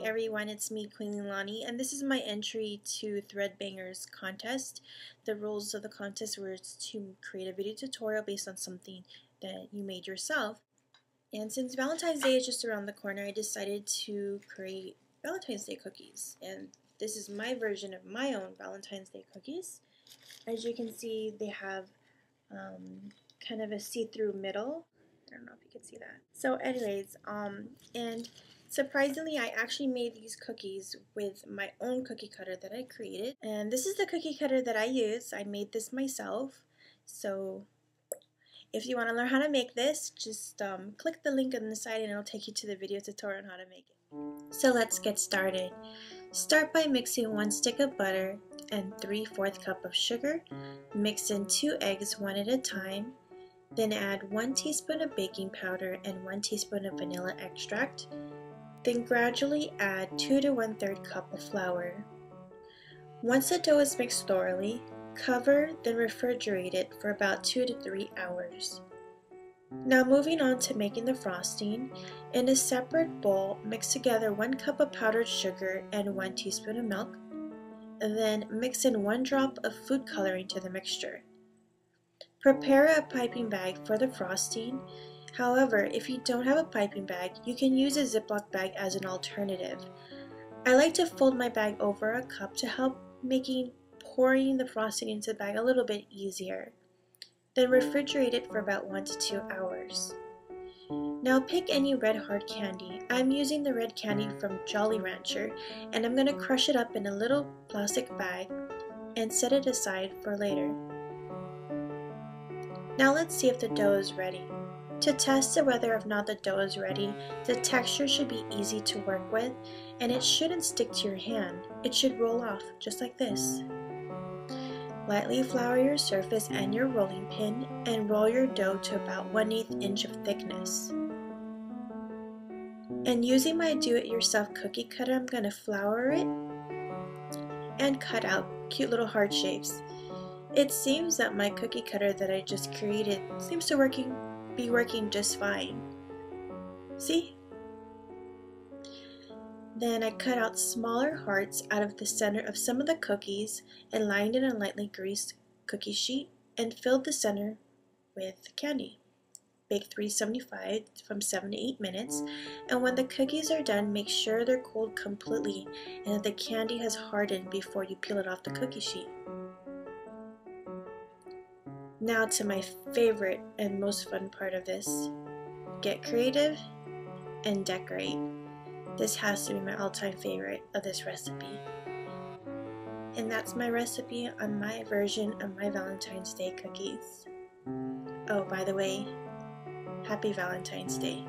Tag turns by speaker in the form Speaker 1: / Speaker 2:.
Speaker 1: everyone, it's me, QueenLeilani, and this is my entry to Threadbanger's contest. The rules of the contest were to create a video tutorial based on something that you made yourself. And since Valentine's Day is just around the corner, I decided to create Valentine's Day cookies. And this is my version of my own Valentine's Day cookies. As you can see, they have kind of a see-through middle. I don't know if you can see that. So anyways, and surprisingly, I actually made these cookies with my own cookie cutter that I created. And this is the cookie cutter that I use. I made this myself. So if you want to learn how to make this, just click the link on the side and it'll take you to the video tutorial on how to make it. So let's get started. Start by mixing 1 stick of butter and 3/4 cup of sugar. Mix in 2 eggs one at a time. Then add 1 teaspoon of baking powder and 1 teaspoon of vanilla extract. Then gradually add 2 to 1/3 cup of flour. Once the dough is mixed thoroughly, cover, then refrigerate it for about 2 to 3 hours. Now moving on to making the frosting, in a separate bowl, mix together 1 cup of powdered sugar and 1 teaspoon of milk. Then mix in 1 drop of food coloring to the mixture. Prepare a piping bag for the frosting. However, if you don't have a piping bag, you can use a ziplock bag as an alternative. I like to fold my bag over a cup to help making pouring the frosting into the bag a little bit easier. Then refrigerate it for about 1 to 2 hours. Now pick any red hard candy. I'm using the red candy from Jolly Rancher, and I'm going to crush it up in a little plastic bag and set it aside for later. Now let's see if the dough is ready. To test whether or not the dough is ready, the texture should be easy to work with and it shouldn't stick to your hand. It should roll off just like this. Lightly flour your surface and your rolling pin and roll your dough to about 1/8 inch of thickness. And using my do-it-yourself cookie cutter, I'm going to flour it and cut out cute little heart shapes. It seems that my cookie cutter that I just created seems to be working just fine. See? Then I cut out smaller hearts out of the center of some of the cookies and lined in a lightly greased cookie sheet and filled the center with candy. Bake 375 from 7 to 8 minutes, and when the cookies are done, make sure they're cooled completely and that the candy has hardened before you peel it off the cookie sheet. Now to my favorite and most fun part of this. Get creative and decorate. This has to be my all-time favorite of this recipe. And that's my recipe on my version of my Valentine's Day cookies. Oh, by the way, happy Valentine's Day.